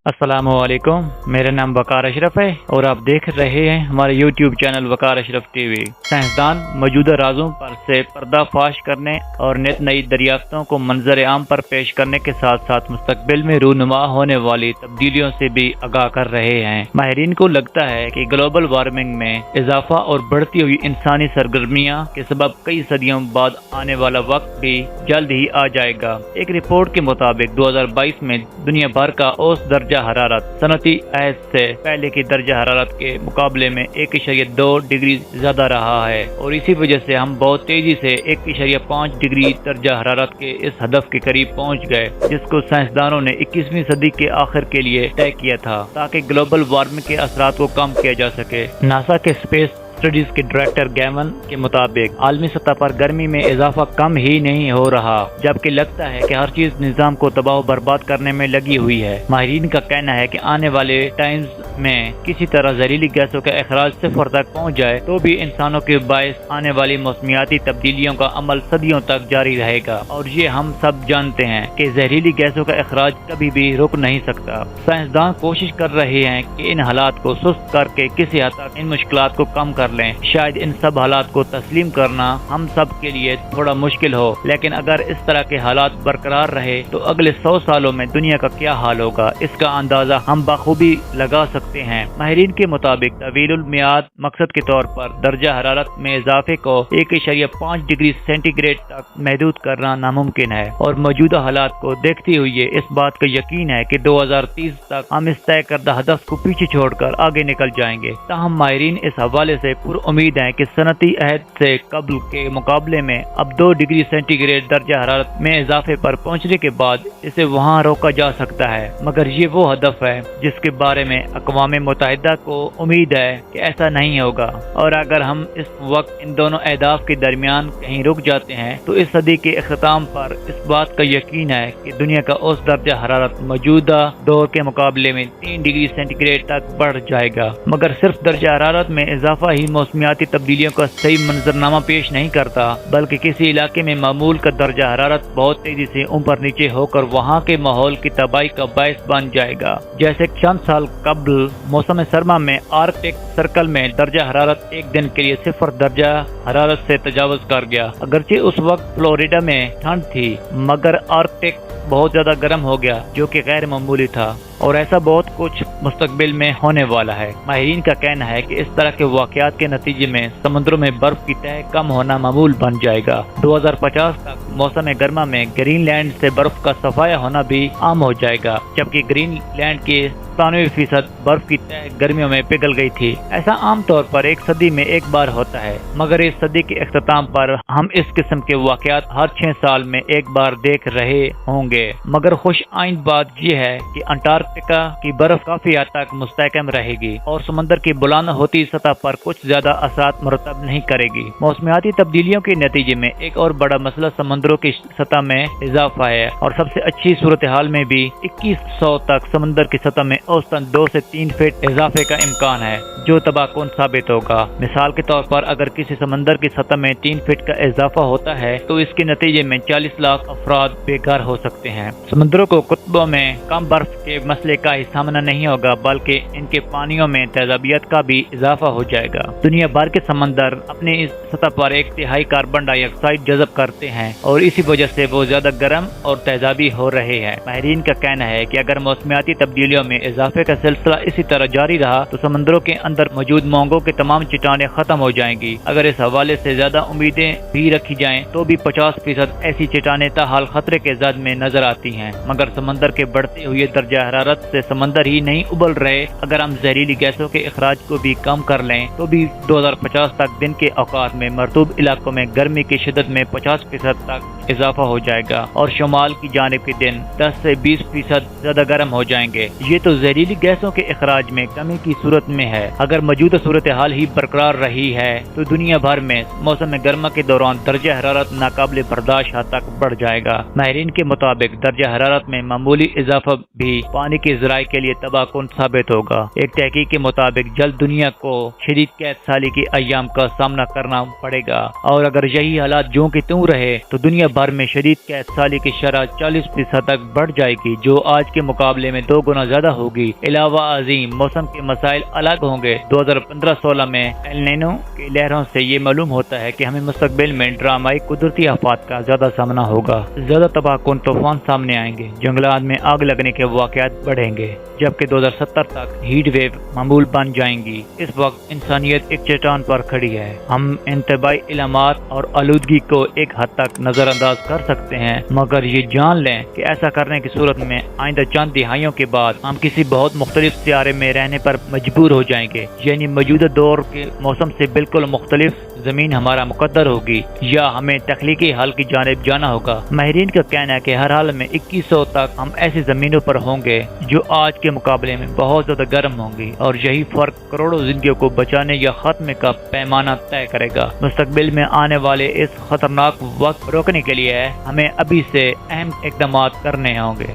السلام علیکم، میرا نام وقار اشرف ہے اور آپ دیکھ رہے ہیں ہمارے یوٹیوب چینل وقار اشرف ٹی وی۔ سائنسدان موجودہ رازوں پر سے پردہ فاش کرنے اور نت نئی دریافتوں کو منظر عام پر پیش کرنے کے ساتھ ساتھ مستقبل میں رونما ہونے والی تبدیلیوں سے بھی آگاہ کر رہے ہیں۔ ماہرین کو لگتا ہے کہ گلوبل وارمنگ میں اضافہ اور بڑھتی ہوئی انسانی سرگرمیاں کے سبب کئی صدیوں بعد آنے والا وقت بھی جلد ہی آ جائے گا۔ ایک رپورٹ کے مطابق 2022 میں دنیا بھر کا اوسط درجہ حرارت صنعتی عہد سے پہلے کی درجہ حرارت کے مقابلے میں 1.2 ڈگری زیادہ رہا ہے، اور اسی وجہ سے ہم بہت تیزی سے 1.5 ڈگری درجہ حرارت کے اس ہدف کے قریب پہنچ گئے، جس کو سائنسدانوں نے 21ویں صدی کے آخر کے لیے طے کیا تھا تاکہ گلوبل وارمنگ کے اثرات کو کم کیا جا سکے۔ ناسا کے اسپیس اسٹڈیز کے ڈائریکٹر گیون کے مطابق عالمی سطح پر گرمی میں اضافہ کم ہی نہیں ہو رہا، جبکہ لگتا ہے کہ ہر چیز نظام کو تباہ و برباد کرنے میں لگی ہوئی ہے۔ ماہرین کا کہنا ہے کہ آنے والے ٹائمز میں کسی طرح زہریلی گیسوں کا اخراج صفر تک پہنچ جائے تو بھی انسانوں کے باعث آنے والی موسمیاتی تبدیلیوں کا عمل صدیوں تک جاری رہے گا، اور یہ ہم سب جانتے ہیں کہ زہریلی گیسوں کا اخراج کبھی بھی رک نہیں سکتا۔ سائنسدان کوشش کر رہے ہیں کہ ان حالات کو سست کر کے کسی حد تک ان مشکلات کو کم کر لیں۔ شاید ان سب حالات کو تسلیم کرنا ہم سب کے لیے تھوڑا مشکل ہو، لیکن اگر اس طرح کے حالات برقرار رہے تو اگلے 100 سالوں میں دنیا کا کیا حال ہوگا، اس کا اندازہ ہم بخوبی لگا سکتے ہیں۔ ماہرین کے مطابق طویل المیعاد مقصد کے طور پر درجہ حرارت میں اضافے کو 1.5 ڈگری سینٹی گریڈ تک محدود کرنا ناممکن ہے، اور موجودہ حالات کو دیکھتے ہوئے اس بات کا یقین ہے کہ 2030 تک ہم اس طے کردہ ہدف کو پیچھے چھوڑ کر آگے نکل جائیں گے۔ تاہم ماہرین اس حوالے سے امید ہے کہ صنعتی عہد سے قبل کے مقابلے میں اب 2 ڈگری سینٹی گریڈ درجہ حرارت میں اضافے پر پہنچنے کے بعد اسے وہاں روکا جا سکتا ہے، مگر یہ وہ ہدف ہے جس کے بارے میں اقوام متحدہ کو امید ہے کہ ایسا نہیں ہوگا، اور اگر ہم اس وقت ان دونوں اہداف کے درمیان کہیں رک جاتے ہیں تو اس صدی کے اختتام پر اس بات کا یقین ہے کہ دنیا کا اوسط درجہ حرارت موجودہ دور کے مقابلے میں 3 ڈگری سینٹی گریڈ تک بڑھ جائے گا۔ مگر صرف درجہ حرارت میں اضافہ ہی موسمیاتی تبدیلیوں کا صحیح منظرنامہ پیش نہیں کرتا، بلکہ کسی علاقے میں معمول کا درجہ حرارت بہت تیزی سے اوپر نیچے ہو کر وہاں کے ماحول کی تباہی کا باعث بن جائے گا۔ جیسے چند سال قبل موسم سرما میں آرکٹک سرکل میں درجہ حرارت ایک دن کے لیے 0 درجہ حرارت سے تجاوز کر گیا۔ اگرچہ اس وقت فلوریڈا میں ٹھنڈ تھی، مگر آرکٹک بہت زیادہ گرم ہو گیا، جو کہ غیر معمولی تھا، اور ایسا بہت کچھ مستقبل میں ہونے والا ہے۔ ماہرین کا کہنا ہے کہ اس طرح کے واقعات کے نتیجے میں سمندروں میں برف کی تہ کم ہونا معمول بن جائے گا۔ 2050 تک موسم گرما میں گرین لینڈ سے برف کا صفایا ہونا بھی عام ہو جائے گا، جبکہ گرین لینڈ کی 97% برف کی تہ گرمیوں میں پگھل گئی تھی۔ ایسا عام طور پر ایک صدی میں ایک بار ہوتا ہے، مگر اس صدی کے اختتام پر ہم اس قسم کے واقعات ہر 6 سال میں ایک بار دیکھ رہے ہوں گے۔ مگر خوش آئند بات یہ ہے کہ انٹارکٹیکا کی برف کافی حد تک مستحکم رہے گی اور سمندر کی بلند ہوتی سطح پر کچھ زیادہ اثرات مرتب نہیں کرے گی۔ موسمیاتی تبدیلیوں کے نتیجے میں ایک اور بڑا مسئلہ سمندروں کی سطح میں اضافہ ہے، اور سب سے اچھی صورتحال میں بھی 2100 تک سمندر کی سطح میں اوسطاً 2 سے 3 فٹ اضافے کا امکان ہے، جو تباہ کن ثابت ہوگا۔ مثال کے طور پر اگر کسی سمندر کی سطح میں 3 فٹ کا اضافہ ہوتا ہے تو اس کے نتیجے میں 40 لاکھ افراد بے گھر ہو سکتے ہیں۔ سمندروں کو قطبوں میں کم برف کے مسئلے کا ہی سامنا نہیں ہوگا، بلکہ ان کے پانیوں میں تیزابیت کا بھی اضافہ ہو جائے گا۔ دنیا بھر کے سمندر اپنی اس سطح پر 1/3 کاربن ڈائی آکسائڈ جذب کرتے ہیں، اور اسی وجہ سے وہ زیادہ گرم اور تیزابی ہو رہے ہیں۔ ماہرین کا کہنا ہے کہ اگر موسمیاتی تبدیلیوں میں اضافے کا سلسلہ اسی طرح جاری رہا تو سمندروں کے اندر موجود مونگوں کے تمام چٹانیں ختم ہو جائیں گی۔ اگر اس حوالے سے زیادہ امیدیں بھی رکھی جائیں تو بھی 50% ایسی چٹانیں تاحال خطرے کے زد میں نظر آتی ہیں۔ مگر سمندر کے بڑھتے ہوئے درجہ حرارت سے سمندر ہی نہیں ابل رہے۔ اگر ہم زہریلی گیسوں کے اخراج کو بھی کم کر لیں تو بھی 2050 تک دن کے اوقات میں مرطوب علاقوں میں گرمی کی شدت میں 50% تک اضافہ ہو جائے گا، اور شمال کی جانب کے دن 10 سے 20% زیادہ گرم ہو جائیں گے۔ یہ تو زہریلی گیسوں کے اخراج میں کمی کی صورت میں ہے۔ اگر موجودہ صورتحال ہی برقرار رہی ہے تو دنیا بھر میں موسم گرما کے دوران درجہ حرارت ناقابل برداشت حد تک بڑھ جائے گا۔ ماہرین کے مطابق درجہ حرارت میں معمولی اضافہ بھی پانی کے ذرائع کے لیے تباہ کن ثابت ہوگا۔ ایک تحقیق کے مطابق جلد دنیا کو شدید قحط سالی کے ایام کا سامنا کرنا پڑے گا، اور اگر یہی حالات جوں کے توں رہے تو دنیا بھر میں شدید قحط سالی کی شرح 40% تک بڑھ جائے گی، جو آج کے مقابلے میں 2 گنا زیادہ ہوگی۔ علاوہ ازیں موسم کے مسائل الگ ہوں گے۔ 2015-16 میں ایل نینو کی لہروں سے یہ معلوم ہوتا ہے کہ ہمیں مستقبل میں ڈرامائی قدرتی آفات کا زیادہ سامنا ہوگا۔ زیادہ تباہ کن طوفان سامنے آئیں گے، جنگلات میں آگ لگنے کے واقعات بڑھیں گے، جبکہ 2070 تک ہیٹ ویو معمول بن جائیں گی۔ اس وقت انسانیت ایک چٹان پر کھڑی ہے۔ ہم انتباہی علامات اور آلودگی کو ایک حد تک نظر انداز کر سکتے ہیں، مگر یہ جان لیں کہ ایسا کرنے کی صورت میں آئندہ چند دہائیوں کے بعد ہم کسی بہت مختلف سیارے میں رہنے پر مجبور ہو جائیں گے، یعنی موجودہ دور کے موسم سے بالکل مختلف زمین ہمارا مقدر ہوگی، یا ہمیں تخلیقی حل کی جانب جانا ہوگا۔ ماہرین کا کہنا ہے کہ ہر حال میں 2100 تک ہم ایسی زمینوں پر ہوں گے جو آج کے مقابلے میں بہت زیادہ گرم ہوں گی، اور یہی فرق کروڑوں زندگیوں کو بچانے یا ختم کا پیمانہ طے کرے گا۔ مستقبل میں آنے والے اس خطرناک وقت روکنے کے لیے ہمیں ابھی سے اہم اقدامات کرنے ہوں گے۔